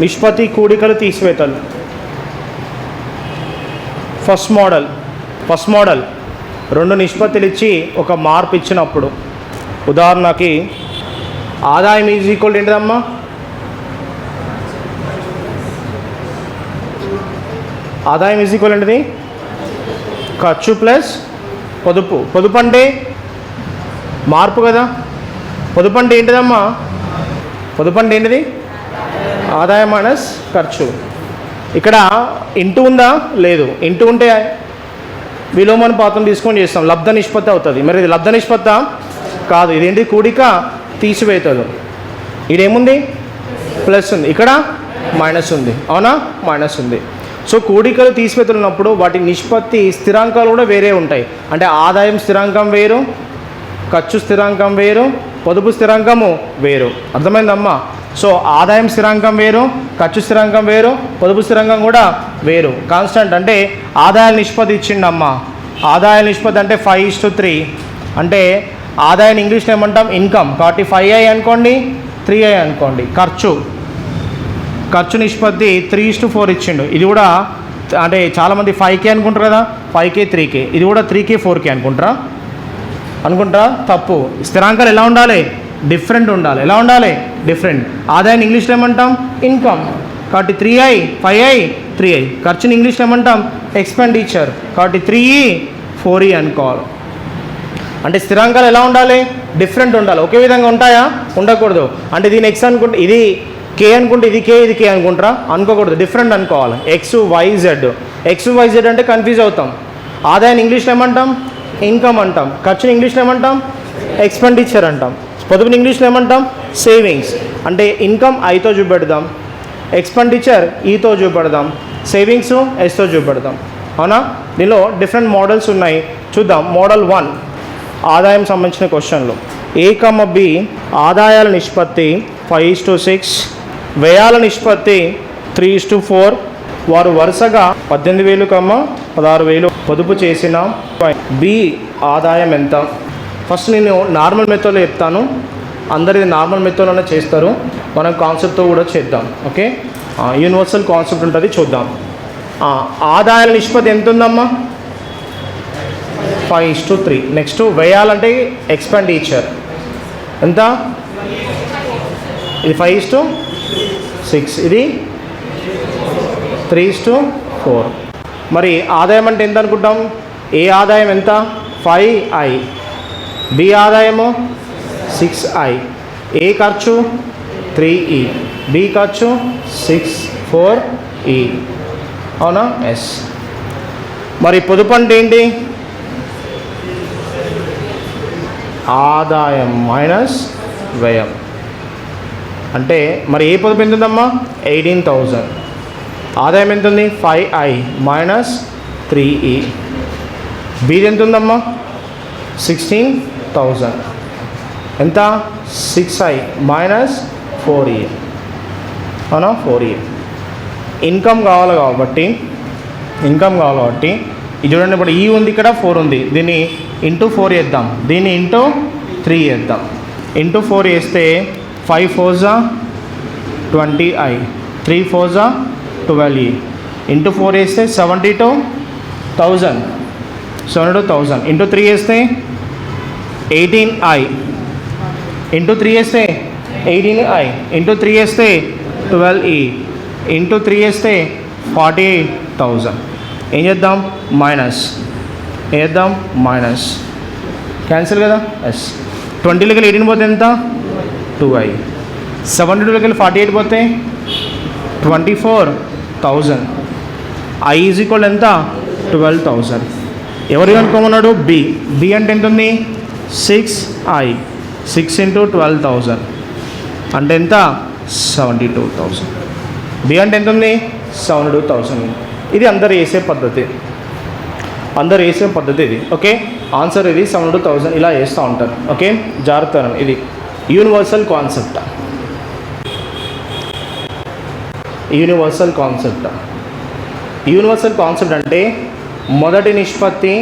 నిష్పత్తి కూడికలు తీసివేతలు. First model రెండు నిష్పత్తులు ఇచ్చి ఒక మార్పు ఇచ్చినప్పుడు, ఉదాహరణకి ఆదాయం ఈజ్ ఈక్వల్ ఏంటిదమ్మా? ఆదాయం ఈజ్ ఈక్వల్ ఏంటిది? ఖర్చు ప్లస్ పొదుపు. పొదుపు అంటే మార్పు కదా. పొదుపు అంటే ఏంటిదమ్మా? పొదుపు అంటే ఏంటిది? ఆదాయం మైనస్ ఖర్చు. ఇక్కడ ఇంటూ ఉందా? లేదు. ఇంటూ ఉంటే విలోమానుపాతం తీసుకొని చేస్తాం, లబ్ధ నిష్పత్తి అవుతుంది. మరి ఇది లబ్ధ నిష్పత్తా? కాదు. ఇదేంటి? కూడిక తీసివేతలు. ఇదేముంది? ప్లస్ ఉంది, ఇక్కడ మైనస్ ఉంది. అవునా? మైనస్ ఉంది. సో కూడికలు తీసివేతలు ఉన్నప్పుడు వాటి నిష్పత్తి స్థిరాంకాలు కూడా వేరే ఉంటాయి. అంటే ఆదాయం స్థిరాంకం వేరు, ఖర్చు స్థిరాంకం వేరు, పొదుపు స్థిరాంకము వేరు. అర్థమైందమ్మా? సో ఆదాయం స్థిరాంకం వేరు, ఖర్చు స్థిరాంకం వేరు, పొదుపు స్థిరాంకం కూడా వేరు. కాన్స్టెంట్ అంటే ఆదాయాల నిష్పత్తి ఇచ్చిండమ్మా. ఆదాయాల నిష్పత్తి అంటే 5:3. అంటే ఆదాయాన్ని ఇంగ్లీష్లో ఏమంటాం? ఇన్కమ్. కాబట్టి 5i అనుకోండి, 3i అనుకోండి. ఖర్చు నిష్పత్తి 3:4 ఇచ్చిండు. ఇది కూడా అంటే చాలామంది 5k అనుకుంటారు కదా, 5k 3k. ఇది కూడా 3k 4k అనుకుంటారా? తప్పు. స్థిరాంకాలు ఎలా ఉండాలి? డిఫరెంట్ ఉండాలి. ఎలా ఉండాలి? డిఫరెంట్. ఆదాయాన్ని ఇంగ్లీష్లో ఏమంటాం? ఇన్కమ్. కాబట్టి 3i 5i 3i. ఖర్చుని ఇంగ్లీష్లో ఏమంటాం? ఎక్స్పెండిచర్. కాబట్టి 3e 4e అనుకోవాలి. అంటే స్థిరాంకాలు ఎలా ఉండాలి? డిఫరెంట్ ఉండాలి. ఒకే విధంగా ఉంటాయా? ఉండకూడదు. అంటే దీని ఎక్స్ అనుకుంటే ఇది కే అనుకుంటే ఇది కే, ఇది కే అనుకుంటారా? అనుకోకూడదు. డిఫరెంట్ అనుకోవాలి. XYZ. XYZ అంటే కన్ఫ్యూజ్ అవుతాం. ఆదాయాన్ని ఇంగ్లీష్లో ఏమంటాం? ఇన్కమ్ అంటాం. ఖర్చుని ఇంగ్లీష్లో ఏమంటాం? ఎక్స్పెండిచర్ అంటాం. పొదుపుని ఇంగ్లీష్లో ఏమంటాం? సేవింగ్స్. అంటే ఇన్కమ్ ఐతో చూపెడదాం, ఎక్స్పెండిచర్ ఈతో చూపెడదాం, సేవింగ్స్ ఎస్తో చూపెడదాం. అవునా? దీనిలో డిఫరెంట్ మోడల్స్ ఉన్నాయి. చూద్దాం. మోడల్ 1 ఆదాయం సంబంధించిన క్వశ్చన్లు. A, B ఆదాయాల నిష్పత్తి 5:6, వ్యయాల నిష్పత్తి 3:4. వారు వరుసగా 18,000, 16,000 పొదుపు చేసిన. B ఆదాయం ఎంత? ఫస్ట్ నేను నార్మల్ మెథడ్లో చెప్తాను, అందరిది నార్మల్ మెథడ్లోనే చేస్తారు. మనం కాన్సెప్ట్తో కూడా చేద్దాం. ఓకే, యూనివర్సల్ కాన్సెప్ట్ ఉంటుంది, చూద్దాం. ఆదాయాల నిష్పత్తి ఎంత ఉందమ్మా? 5:3. నెక్స్ట్ వ్యయాలంటే ఎక్స్పెండిచర్ ఎంత? ఇది 5:6, ఇది 3:4. మరి ఆదాయం అంటే ఎంత అనుకుంటాం? ఏ ఆదాయం ఎంత? 5i. బి ఆదాయము 6i. ఏ ఖర్చు 3e. బి ఖర్చు 4e. అవునా? ఎస్. మరి పొదుపు అంటే ఏంటి? ఆదాయం మైనస్ వ్యయం. అంటే మరి ఏ పొదుపు ఎంత ఉందమ్మా? 18,000. ఆదాయం ఎంత ఉంది? 5i minus 3e. బీది ఎంత ఉందమ్మా? 16,000. ఎంత? 6i minus 4e. అవునా? 4e. ఇన్కమ్ కావాలి కాబట్టి ఇది చూడండి. ఇప్పుడు ఈ ఉంది, ఇక్కడ 4 ఉంది. దీన్ని ఇంటూ 4 వేద్దాం, దీన్ని ఇంటూ 3 వేద్దాం. ఇంటూ 4 వేస్తే 5 4s 20i, 3 4s 12e. Into 4 వేస్తే 72,000. ఇంటూ 3 వేస్తే 18i. ఇంటూ 3 వేస్తే 18i. ఇంటూ 3 వేస్తే 12e. ఇంటూ 3 వేస్తే 48,000. ఏం చేద్దాం? మైనస్. క్యాన్సిల్ కదా? ఎస్. 20లోకి 18 పోతే ఎంత? 2i. 72లోకి 48 పోతే 24,000. i ఈజ్ ఈక్వల్ ఎంత? 12,000. ఎవరు కనుక్కోమన్నాడు? బి అంటే ఎంత ఉంది? 6i. 6 × 12,000 అంటే ఎంత? 72,000. బి అంటే ఎంత ఉంది? 72,000. ఇది అందరు వేసే పద్ధతి ఇది. ఓకే, ఆన్సర్ ఇది 72,000. ఇలా వేస్తూ ఉంటారు. ఓకే, జాగ్రత్త. ఇది యూనివర్సల్ కాన్సెప్ట్. యూనివర్సల్ కాన్సెప్ట్ అంటే మొదటి నిష్పత్తి,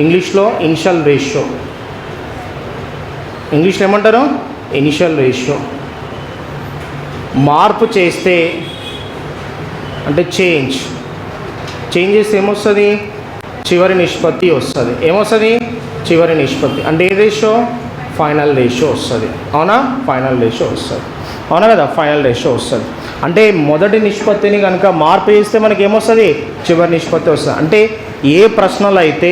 ఇంగ్లీష్లో ఇనిషియల్ రేషియో. ఇంగ్లీష్లో ఏమంటారు? Initial ratio. మార్పు చేస్తే అంటే చేంజ్ చేస్తే ఏమొస్తుంది? చివరి నిష్పత్తి వస్తుంది. ఏమొస్తుంది? చివరి నిష్పత్తి. అంటే ఏ రేషియో? ఫైనల్ రేషియో వస్తుంది. అవునా? ఫైనల్ రేషియో వస్తుంది. అవునా కదా? ఫైనల్ రేషియో వస్తుంది. అంటే మొదటి నిష్పత్తిని కనుక మార్పు చేస్తే మనకి ఏమొస్తుంది? చివరి నిష్పత్తి వస్తుంది. అంటే ఏ ప్రశ్నలు అయితే,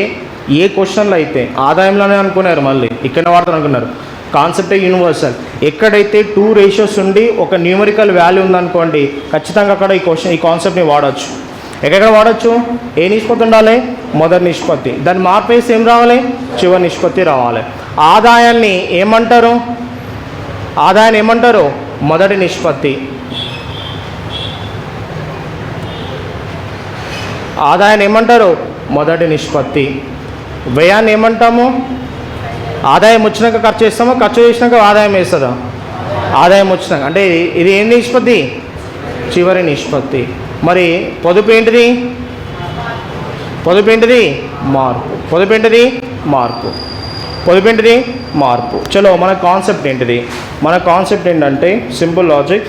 ఏ క్వశ్చన్లు అయితే ఆదాయంలోనే అనుకున్నారు, మళ్ళీ ఇక్కడ వాడతారు అనుకున్నారు. Concept universal. ఎక్కడైతే 2 రేషియోస్ ఉండి ఒక న్యూమరికల్ వాల్యూ ఉందనుకోండి, ఖచ్చితంగా అక్కడ ఈ కాన్సెప్ట్ని వాడచ్చు. ఎక్కడ వాడచ్చు? ఏ నిష్పత్తి ఉండాలి? మొదటి నిష్పత్తి. దాన్ని మార్పు వేసి ఏం రావాలి? చివరి నిష్పత్తి రావాలి. ఆదాయాన్ని ఏమంటారు? ఆదాయాన్ని ఏమంటారు? మొదటి నిష్పత్తి. ఆదాయాన్ని ఏమంటారు? మొదటి నిష్పత్తి. వ్యయాన్ని ఏమంటాము? ఆదాయం వచ్చినాక ఖర్చు చేస్తామో, ఖర్చు చేసినాక ఆదాయం వేస్తుందా? ఆదాయం వచ్చినాక. అంటే ఇది ఏం నిష్పత్తి? చివరి నిష్పత్తి. మరి పొదుపు ఏంటిది? పొదుపు ఏంటిది? మార్పు. పొదుపు ఏంటిది? మార్పు. పొదుపు ఏంటిది? మార్పు. చలో, మన కాన్సెప్ట్ ఏంటిది? మన కాన్సెప్ట్ ఏంటంటే simple logic.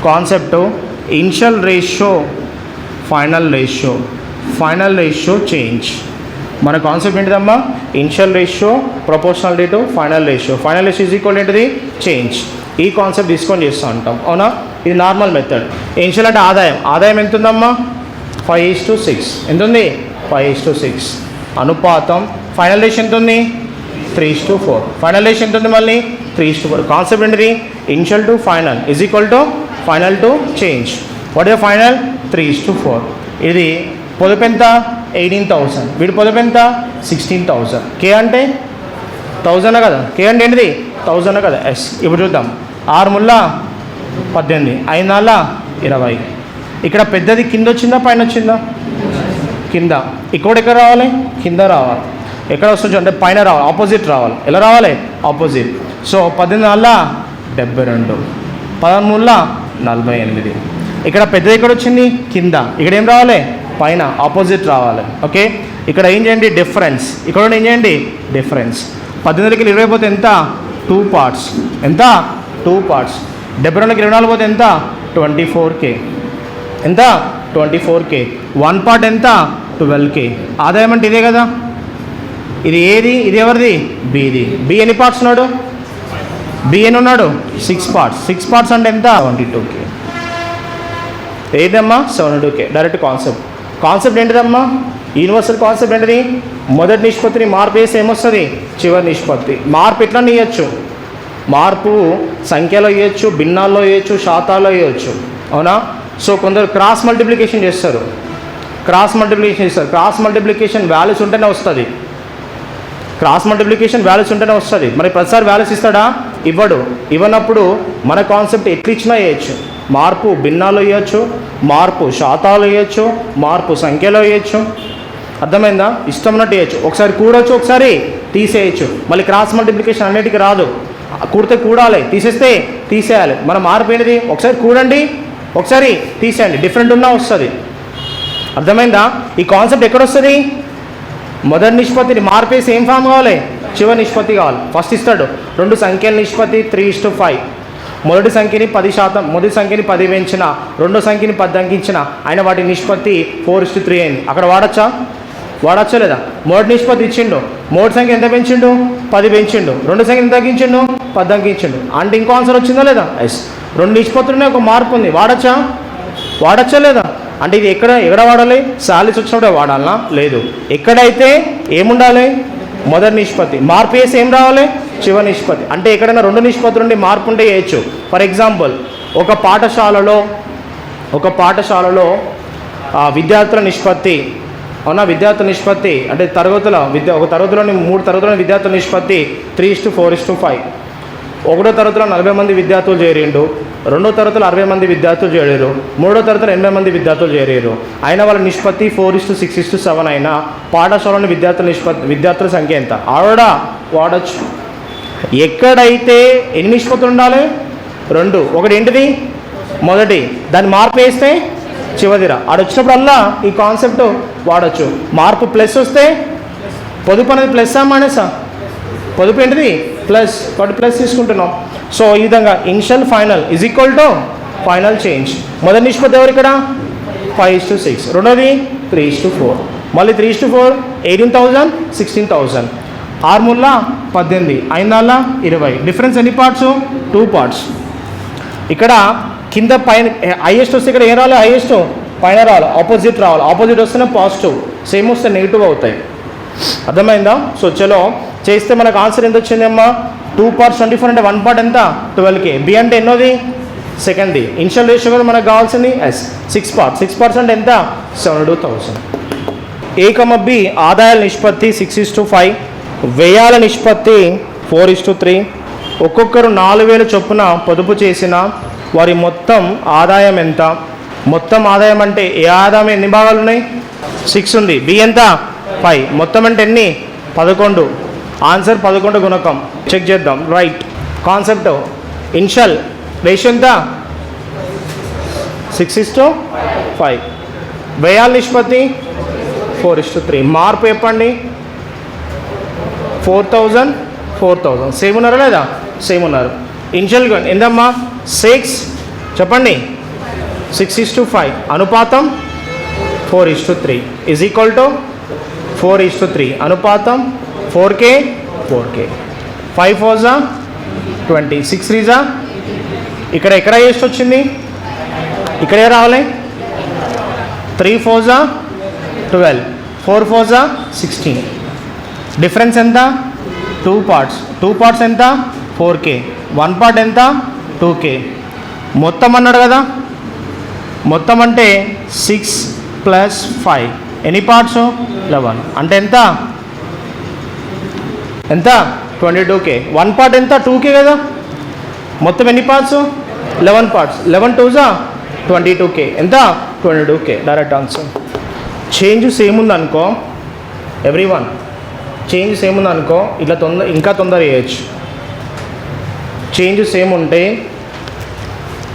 Concept initial ratio, final ratio, final ratio change. మన కాన్సెప్ట్ ఏంటిదమ్మా? Initial ratio proportionality to final ratio. Final ratio is equal ఏంటిది? చేంజ్. ఈ కాన్సెప్ట్ తీసుకొని చేస్తూ ఉంటాం. అవునా? ఇది నార్మల్ మెథడ్. ఇనిషియల్ అంటే ఆదాయం. ఆదాయం ఎంత ఉందమ్మా? 5:6. ఎంత ఉంది? 5:6. అనుపాతం. ఫైనల్ రేషియో ఎంత ఉంది? 3:4. ఫైనల్ రేషియో ఎంత ఉంది? మళ్ళీ 3:4. కాన్సెప్ట్ ఏంటిది? Initial to final is equal to final to change. What is final? 3:4. ఇది పొదుపు ఎంత? 18,000. వీడి పొదుపు ఎంత? 16,000. కే అంటే 1000 కదా? కే అంటే ఏంటిది? 1000 కదా? ఎస్. ఇప్పుడు చూద్దాం. 6 ముళ్ళ 18, 5 నాళ్ళ 20. ఇక్కడ పెద్దది కింద వచ్చిందా పైన వచ్చిందా? కింద. ఇక్కడ ఎక్కడ రావాలి? కింద రావాలి. ఎక్కడ వస్తుంది అంటే పైన రావాలి, ఆపోజిట్ రావాలి. ఎలా రావాలి? ఆపోజిట్. సో 18 నాళ్ళ 72, 13 48. ఇక్కడ పెద్దది ఎక్కడ వచ్చింది? కింద. ఇక్కడ ఏం రావాలి? పైన, ఆపోజిట్ రావాలి. ఓకే. ఇక్కడ ఏం చేయండి? డిఫరెన్స్. ఇక్కడ ఏం చేయండి? డిఫరెన్స్. 18కి 20 పోతే ఎంత? 2 పార్ట్స్. ఎంత? 2 పార్ట్స్. 72కి 24 పోతే ఎంత? 24K. ఎంత? 24K. 1 పార్ట్ ఎంత? 12K. ఆదాయం అంటే ఇదే కదా? ఇది ఏది? ఇది ఎవరిది? బిది. బి ఎన్ని పార్ట్స్ ఉన్నాడు? బి ఎన్ని ఉన్నాడు? 6 పార్ట్స్. 6 పార్ట్స్ అంటే ఎంత? 72K. ఏదమ్మా? 72K. Direct concept. కాన్సెప్ట్ ఏంటిదమ్మా? యూనివర్సల్ కాన్సెప్ట్ ఏంటిది? మొదటి నిష్పత్తిని మార్పు వేసి ఏమొస్తుంది? చివరి నిష్పత్తి. మార్పు ఎట్లా ఇవ్వచ్చు? మార్పు సంఖ్యలో ఇవ్వచ్చు, భిన్నాల్లో ఇవ్వచ్చు, శాతాల్లో ఇవ్వచ్చు. అవునా? సో కొందరు క్రాస్ మల్టిప్లికేషన్ చేస్తారు. క్రాస్ మల్టిప్లికేషన్ వాల్యూస్ ఉంటేనే వస్తుంది. క్రాస్ మల్టిప్లికేషన్ వాల్యూస్ ఉంటేనే వస్తుంది. మరి ప్రతిసారి వాల్యూస్ ఇస్తాడా? ఇవ్వడు. ఇవ్వనప్పుడు మన కాన్సెప్ట్ ఎట్లా ఇచ్చినా వేయచ్చు. మార్పు భిన్నాలు ఇవ్వచ్చు, మార్పు శాతాలు ఇవ్వచ్చు, మార్పు సంఖ్యలో ఇవ్వచ్చు. అర్థమైందా? ఇష్టం ఉన్నట్టు ఇవ్వచ్చు. ఒకసారి కూడవచ్చు, ఒకసారి తీసేయచ్చు. మళ్ళీ క్రాస్ మల్టిప్లికేషన్ అన్నిటికీ రాదు. కూడితే కూడాలి, తీసేస్తే తీసేయాలి. మన మార్పు ఏంటిది? ఒకసారి కూడండి, ఒకసారి తీసేయండి. డిఫరెంట్ ఉన్నా వస్తుంది. అర్థమైందా? ఈ కాన్సెప్ట్ ఎక్కడొస్తుంది? మొదటి నిష్పత్తిని మార్పేసి ఏం ఫామ్ కావాలి? చివరి నిష్పత్తి కావాలి. ఫస్ట్ ఇస్తాడు 2 సంఖ్యల నిష్పత్తి 3:5. మొదటి సంఖ్యని 10%, మొదటి సంఖ్యని 10 పెంచిన, రెండో సంఖ్యని 10 తగ్గించిన, ఆయన వాటి నిష్పత్తి 4:3 అయింది. అక్కడ వాడచ్చా? వాడచ్చా లేదా? మొదటి నిష్పత్తి ఇచ్చిండు, మొదటి సంఖ్య ఎంత పెంచిండు? 10 పెంచిండు. రెండో సంఖ్య ఎంత తగ్గించిండు? 10 తగ్గించిండు. అంటే ఇంకో ఆన్సర్ వచ్చిందా లేదా? ఎస్. 2 నిష్పత్తులనే ఒక మార్పు ఉంది. వాడచ్చా? వాడచ్చా లేదా? అంటే ఇది ఎక్కడ వాడాలి? సాలీస్ వచ్చినప్పుడే వాడాలనా? లేదు. ఎక్కడైతే ఏముండాలి? మొదటి నిష్పత్తి. మార్పు వేసి ఏం రావాలి? చివరి నిష్పత్తి. అంటే ఎక్కడైనా 2 నిష్పత్తులు ఉండి మార్పు ఉంటే వేయచ్చు. ఫర్ ఎగ్జాంపుల్, ఒక పాఠశాలలో విద్యార్థుల నిష్పత్తి, అవునా? విద్యార్థుల నిష్పత్తి అంటే ఒక తరగతిలోని 3 తరగతుల విద్యార్థుల నిష్పత్తి 3:4:5. 1వ తరగతిలో 40 మంది విద్యార్థులు చేరిండు, 2వ తరగతిలో 60 మంది విద్యార్థులు చేరారు, 3వ తరగతిలో 80 మంది విద్యార్థులు చేరారు. అయినా వాళ్ళ నిష్పత్తి 4:6:7 అయినా పాఠశాలని విద్యార్థుల సంఖ్య ఎంత? వాడచ్చు. ఎక్కడైతే ఎన్ని నిష్పత్తులు ఉండాలి? 2. ఒకటి ఏంటిది? మొదటి. దాన్ని మార్పు వేస్తే చివరిరా. ఆడొచ్చినప్పుడల్లా ఈ కాన్సెప్ట్ వాడచ్చు. మార్పు ప్లస్ వస్తే పొదుపు అనేది ప్లస్సా మైనసా? పొదుపు ఏంటిది? ప్లస్ కాబట్టి ప్లస్ తీసుకుంటున్నాం. సో ఈ విధంగా initial final is equal to final change. మొదటి నిష్పత్తి ఎవరు ఇక్కడ 5:6, రెండోది 3:4, మళ్ళీ 3:4 18,000 16,000, 6 మూల 18, 5 20. డిఫరెన్స్ ఎన్ని పార్ట్స్? 2 పార్ట్స్. ఇక్కడ కింద పైన హైయెస్ట్ వస్తే ఇక్కడ ఏం రావాలి? హైయెస్ట్ పైన రావాలి, ఆపోజిట్ రావాలి. ఆపోజిట్ వస్తేనే పాజిటివ్, సేమ్ వస్తే నెగిటివ్ అవుతాయి. అర్థమైందా? సో చలో చేస్తే మనకు ఆన్సర్ ఎంత వచ్చింది అమ్మా? 2 parts 24 అంటే 1 part ఎంత? 12K. బి అంటే ఎన్నోది? సెకండ్ది. ఇనిషియల్ రేషియో కదా మనకు కావాల్సింది. Yes 6 parts. 6 parts అంటే ఎంత? 72,000. ఏ కమ బి ఆదాయాల నిష్పత్తి 6:5, వ్యయాల నిష్పత్తి 4:3. ఒక్కొక్కరు 4,000 చొప్పున పొదుపు చేసిన వారి మొత్తం ఆదాయం ఎంత? మొత్తం ఆదాయం అంటే ఏ ఆదాయం ఎన్ని భాగాలు ఉన్నాయి? 6 ఉంది. బి ఎంత? 5. మొత్తం అంటే ఎన్ని? 11. ఆన్సర్ 11 గుణకం. చెక్ చేద్దాం. రైట్. కాన్సెప్ట్ ఇనిషియల్ రేషియో ఎంత? 6:5. వ్యయాల నిష్పత్తి 4:3. మార్పు చెప్పండి. 4,000 సేమ్ ఉన్నారా లేదా? సేమ్ ఉన్నారు. ఇనిషియల్గా ఎంతమ్మా? 6 చెప్పండి. 6:5 అనుపాతం 4:3 ఈజ్ ఈక్వల్ టు 4:3 అనుపాతం 4K 5 4 20, 6 3 ఇక్కడ ఎక్కడ వేస్ట్ వచ్చింది? ఇక్కడే రావాలి. 3 4 12, 4 4 16. డిఫరెన్స్ ఎంత? 2 parts. 2 parts ఎంత? 4K. 1 part ఎంత? 2K. మొత్తం అన్నాడు కదా. మొత్తం అంటే 6 + 5 ఎన్ని పార్ట్స్? 11. అంటే ఎంత? ఎంత? 22K. 1 part ఎంత? 2K కదా. మొత్తం ఎన్ని పార్ట్స్? 11 parts. 11 2 22K. ఎంత? 22K. Direct answer. Change same ఉందనుకో ఎవ్రీవన్, చేంజ్ సేమ్ ఉందనుకో ఇట్లా ఇంకా తొందర చేయొచ్చు. చేంజ్ సేమ్ ఉంటే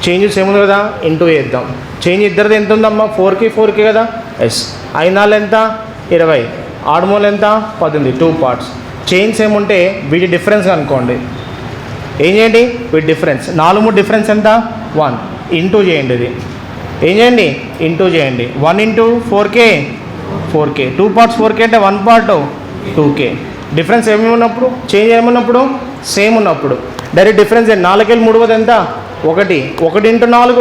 చేంజ్ సేమ్ ఉంది కదా, ఇంటూ చేద్దాం. చేంజ్ ఇద్దరిది ఎంత ఉందమ్మా? 4K కదా. ఎస్. 5 4 ఎంత? 20, 6 మూల ఎంత? 18. 2 parts. చేంజ్ సేమ్ ఉంటే వీటి డిఫరెన్స్ అనుకోండి. ఏం చేయండి? వీటి డిఫరెన్స్ 4 3 డిఫరెన్స్ ఎంత? 1. ఇంటూ చేయండి. ఇది ఏం చేయండి? ఇంటూ చేయండి. 1 × 4K 2 parts 4K అంటే 1 part 2K. డిఫరెన్స్ ఏమేమి ఉన్నప్పుడు? చేంజ్ ఏమన్నప్పుడు? సేమ్ ఉన్నప్పుడు డైరెక్ట్ డిఫరెన్స్ 4 3 ఎంత? 1 × 4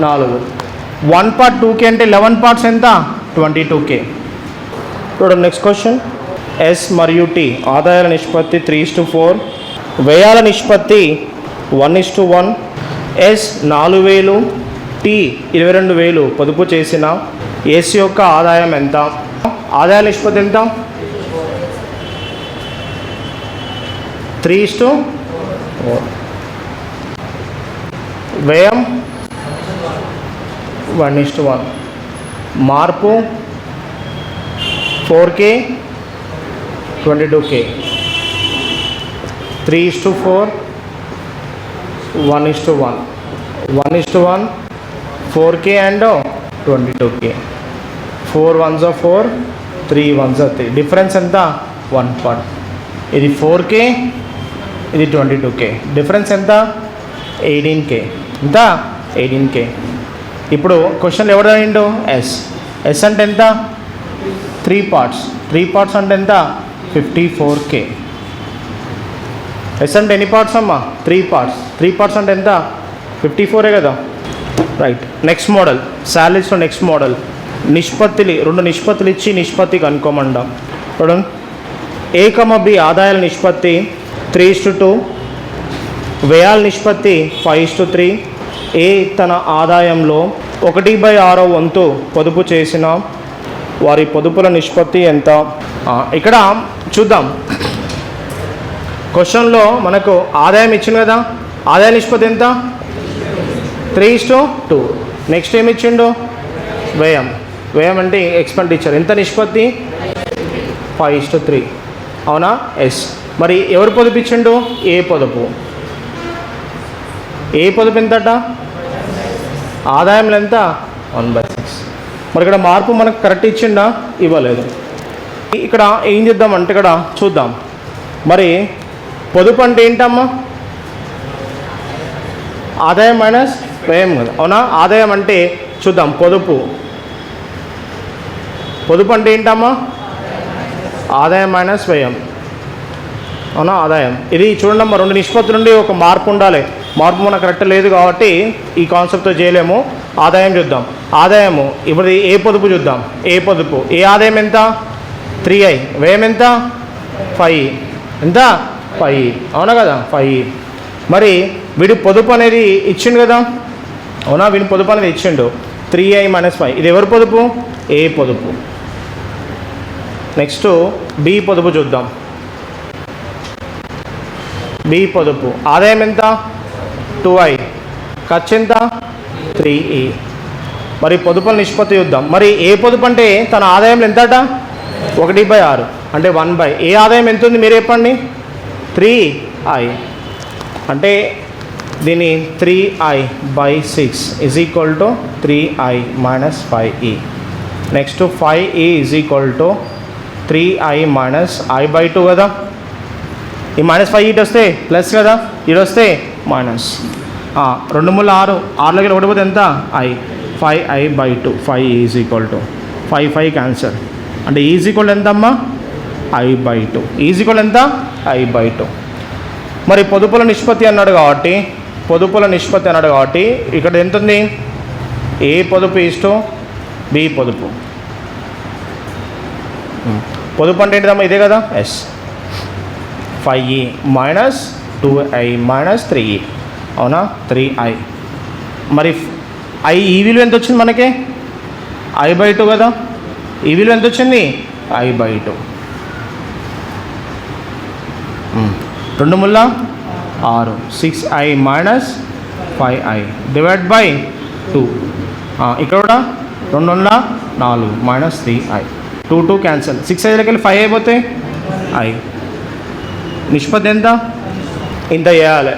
4. 1 part 2K అంటే 11 parts ఎంత? 22K. చూడండి నెక్స్ట్ క్వశ్చన్. ఎస్ మరియు టి ఆదాయాల నిష్పత్తి 3:4, వ్యయాల నిష్పత్తి 1:1. ఎస్ 4,000, టి 22,000 పొదుపు చేసిన ఎస్ యొక్క ఆదాయం ఎంత? ఆదాయాల నిష్పత్తి ఎంత? 3:4. వ్యయం 1:1. మార్పు 4K 22K. 3:4 1:1. 1:1 4K and 22K. 4 1s 4, 3 1s 3. Difference ఎంత? 1 part. ఇది 4K, ఇది 22K. డిఫరెన్స్ ఎంత? 18K. ఎంత? 18K. ఇప్పుడు క్వశ్చన్ ఎవరు అయిండు? ఎస్. ఎస్ అంటే ఎంత? 3 parts. 3 parts అంటే ఎంత? 54K. ఎస్ అంటే ఎన్ని పార్ట్స్ అమ్మా? 3 parts. 3 parts అంటే ఎంత? 54 కదా. రైట్. Next model. శాలరీస్లో నెక్స్ట్ మోడల్. నిష్పత్తులు 2 నిష్పత్తులు ఇచ్చి నిష్పత్తి కనుక్కోమంటాం. చూడండి. ఏ కమ బి ఆదాయాల నిష్పత్తి 3:2, వ్యయాల నిష్పత్తి 5:3. ఏ తన ఆదాయంలో 1/6 వంతు పొదుపు చేసిన వారి పొదుపుల నిష్పత్తి ఎంత? ఇక్కడ చూద్దాం. క్వశ్చన్లో మనకు ఆదాయం ఇచ్చింది కదా. ఆదాయ నిష్పత్తి ఎంత? 3:2. నెక్స్ట్ ఏమి ఇచ్చిండు? వ్యయం. వ్యయం అంటే ఎక్స్పెండిచర్. ఎంత నిష్పత్తి? 5:3. అవునా? ఎస్. మరి ఎవరు పొదుపు ఇచ్చిండు? ఏ పొదుపు. ఏ పొదుపు ఎంతట? ఆదాయంలో ఎంత? 1/6. మరి ఇక్కడ మార్పు మనకు కరెక్ట్ ఇచ్చిండా? ఇవ్వలేదు. ఇక్కడ ఏం చేద్దామంటే ఇక్కడ చూద్దాం. మరి పొదుపు అంటే ఏంటమ్మా? ఆదాయం మైనస్ వ్యయం కదా, అవునా? ఆదాయం అంటే చూద్దాం. పొదుపు అంటే ఏంటమ్మా? ఆదాయం మైనస్ వ్యయం, అవునా? ఆదాయం. ఇది చూడండి, రెండు నిష్పత్తుల నుండి ఒక మార్పు ఉండాలి. మార్పు మనకు కరెక్ట్ లేదు కాబట్టి ఈ కాన్సెప్ట్తో చేయలేము. ఆదాయం చూద్దాం. ఆదాయము ఇప్పుడు ఏ పొదుపు చూద్దాం. ఏ పొదుపు, ఏ ఆదాయం ఎంత? 3i. వ్యయం ఎంత? 5. ఎంత? 5, అవునా కదా? 5. మరి వీడి పొదుపు అనేది ఇచ్చిండు కదా, అవునా? వీడి పొదుపు అనేది ఇచ్చిండు 3i - 5. ఇది ఎవరి పొదుపు? ఏ పొదుపు. నెక్స్ట్ బి పొదుపు చూద్దాం. బి పొదుపు ఆదాయం ఎంత? 2i. ఖర్చు ఎంత? 3e. మరి పొదుపుల నిష్పత్తి చూద్దాం. మరి ఏ పొదుపు అంటే తన ఆదాయంలో ఎంతట? 1/6, అంటే 1/. ఏ ఆదాయం ఎంత ఉంది మీరు చెప్పండి? 3i. అంటే దీని 3i/6 = 3i - 5e. Next 5e = 3i - i/2 కదా. ఈ -5 ఇటు వస్తే ప్లస్ కదా, ఇటు వస్తే మైనస్. 2 మూల 6, 6లోకి ఒకటి పోతే ఎంత? i. 5i/2. 5 = 5 క్యాన్సర్. అంటే ఈజ్ ఎంత అమ్మా? i/2. ఎంత? i/2. మరి పొదుపుల నిష్పత్తి అన్నాడు కాబట్టి ఇక్కడ ఎంత ఉంది? ఏ పొదుపు ఇష్టం? బి పొదుపు. పొదుపు అంటే ఏంటిదమ్మా? ఇదే కదా. ఎస్. 5e - 2i - 3e, అవునా? 3i. మరి ఈ విలువ ఎంత వచ్చింది మనకి? i/2 కదా. ఈ విలువ ఎంత వచ్చింది? i/2. 2 మూల 6, 6i - 5i / 2. ఇక్కడ కూడా 2 మూల 4 - 3i. 2 క్యాన్సల్. 6i వెళ్ళి 5 అయిపోతే i. నిష్పత్తి ఎంత? ఇంత చేయాలి.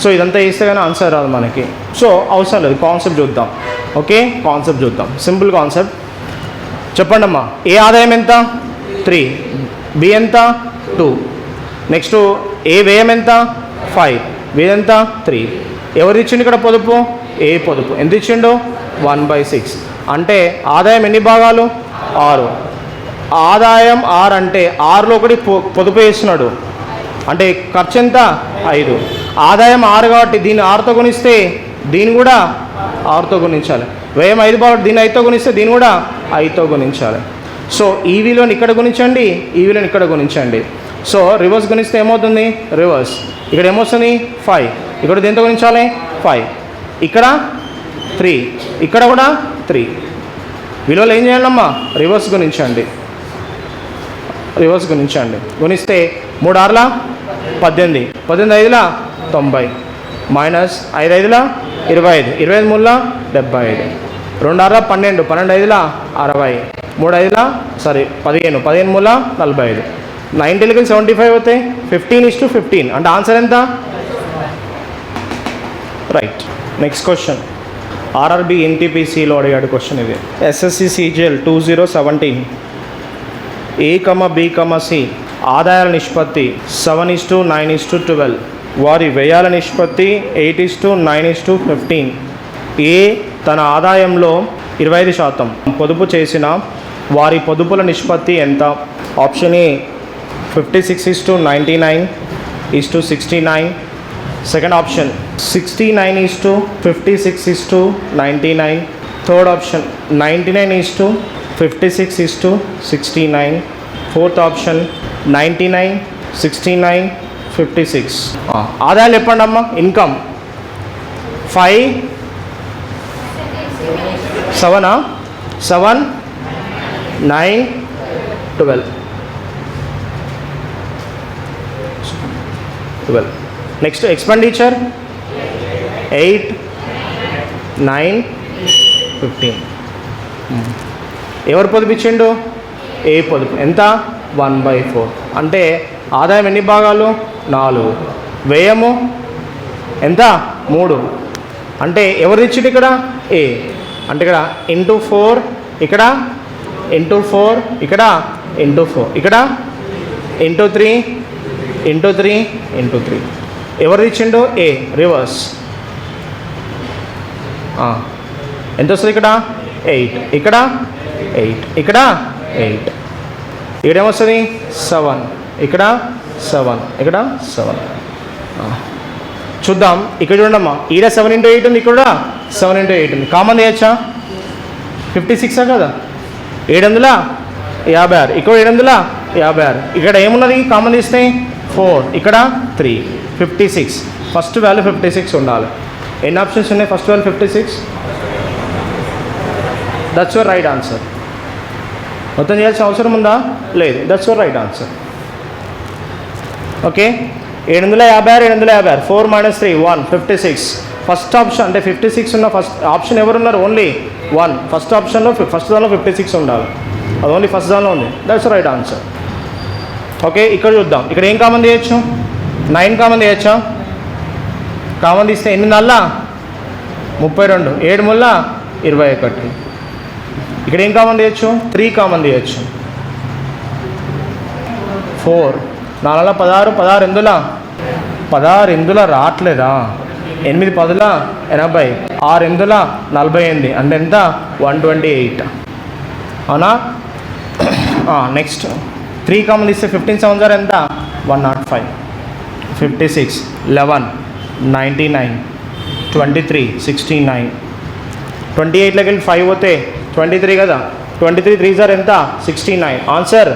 సో ఇదంతా చేస్తే కానీ ఆన్సర్ రాదు మనకి. సో అవసరం లేదు, కాన్సెప్ట్ చూద్దాం. ఓకే, కాన్సెప్ట్ చూద్దాం. సింపుల్ కాన్సెప్ట్ చెప్పండి అమ్మా. ఏ ఆదాయం ఎంత? 3. బి ఎంత? 2. నెక్స్ట్ ఏ వ్యయం ఎంత? 5. వ్యయం ఎంత? 3. ఎవరు ఇచ్చిండు ఇక్కడ పొదుపు? ఏ పొదుపు. ఎంత ఇచ్చిండు? 1/6. అంటే ఆదాయం ఎన్ని భాగాలు? 6. ఆదాయం 6 అంటే 6లో ఒకటి పొదుపు వేస్తున్నాడు, అంటే ఖర్చు ఎంత? 5. ఆదాయం 6 కాబట్టి దీన్ని 6తో గుణిస్తే దీన్ని కూడా 6తో గుణించాలి. వ్యయం 5 కాబట్టి దీన్ని 5తో గుణిస్తే దీన్ని కూడా 5తో గుణించాలి. సో ఈ విలువని ఇక్కడ గుణించండి, ఈ విలువని ఇక్కడ గుణించండి. సో రివర్స్ గుణిస్తే ఏమవుతుంది? రివర్స్. ఇక్కడ ఏమొస్తుంది? 5. ఇక్కడ దేంతో గుణించాలి? 5. ఇక్కడ 3, ఇక్కడ కూడా 3. విలువలు ఏం చేయాలమ్మా? రివర్స్ గుణించండి. గుణిస్తే 3 6 18, 18 5 90, మైనస్ 5 5 25, 25 3 75, 2 6 12, 12 5 60, 3 5 15, 15 3 45, 90 75 అవుతాయి. 15:15 అంటే ఆన్సర్ ఎంత? రైట్. నెక్స్ట్ క్వశ్చన్ ఆర్ఆర్బి ఎన్టీపీసీలో అడిగాడు క్వశ్చన్ ఇది. SSC CGL 2017 A, B, C ఆదాయాల నిష్పత్తి 7:9:12. వారి వ్యయాల నిష్పత్తి 8:9:15. ఏ తన ఆదాయంలో 25% పొదుపు చేసిన వారి పొదుపుల నిష్పత్తి ఎంత? Option A 56:99:69. Second option 69:56:99. Third option 99:56:69. Fourth option 99:69:56. ఆదాయాలు చెప్పండి అమ్మా. ఇన్కమ్ 5 7 7 9 12. Next expenditure 8 9 15. ఎవరు పొదుపు ఇచ్చిండు? ఏ పొదుపు. ఎంత? 1/4. అంటే ఆదాయం ఎన్ని భాగాలు? 4. వ్యయము ఎంత? 3. అంటే ఎవరు ఇచ్చిండు ఇక్కడ? ఏ. అంటే ఇక్కడ ఇంటూ 4, ఇక్కడ ఇంటూ 4, ఇక్కడ ఇంటూ 4, ఇక్కడ ఇంటూ 3, ఇంటూ 3 ఇంటూ 3. ఎవరిది ఇచ్చిండు? ఏ. రివర్స్ ఎంత వస్తుంది ఇక్కడ? 8. ఇక్కడ 8. ఇక్కడ 8. ఇక్కడేమొస్తుంది? 7. ఇక్కడ 7. ఇక్కడ 7. చూద్దాం. ఇక్కడ చూడమ్మా, ఈడ 7 ఇంటూ 8 ఉంది, ఇక్కడ 7 ఇంటూ 8 ఉంది. కామన్ తీయచ్చా? 56 కదా, 756. ఇక్కడ 756. ఇక్కడ ఏమున్నది కామన్ తీస్తే? 4. ఇక్కడ 3. 56. ఫస్ట్ వాల్యూ 56 ఉండాలి. ఎన్ని ఆప్షన్స్ ఉన్నాయి? First value 56. That's your right answer. మొత్తం చేయాల్సిన అవసరం ఉందా? లేదు. That's your right answer. Okay, 756, 756. 4 - 3 1. 56. First option అంటే 56 ఉన్న ఫస్ట్ ఆప్షన్ ఎవరున్నారు? ఓన్లీ 1. ఫస్ట్ ఆప్షన్లో ఫస్ట్ దానిలో 56 ఉండాలి. అది ఓన్లీ ఫస్ట్ దానిలో ఉంది. That's right answer. ఓకే, ఇక్కడ చూద్దాం. ఇక్కడ ఏం కామన్ తీయచ్చు? 9 కామన్ తీయచ్చా? కామన్ తీస్తే 8 నల్లా 32, 7 ముల్లా 21. ఇక్కడ ఏం కామన్ తీయచ్చు? 3 కామన్ తీయచ్చు. 4 4 16, 16 ఎందులా 16 ఎందులా రావట్లేదా? 8 10 80, 6 ఎందులా 48. అంటే ఎంత? 128. అవునా? నెక్స్ట్ 3 కామన్ తీస్తే 15 7 ఎంత? 105. 56 11 99 23 69. 28లోకి వెళ్ళి 5 పోతే 23 కదా, 23 3 ఎంత? 69. ఆన్సర్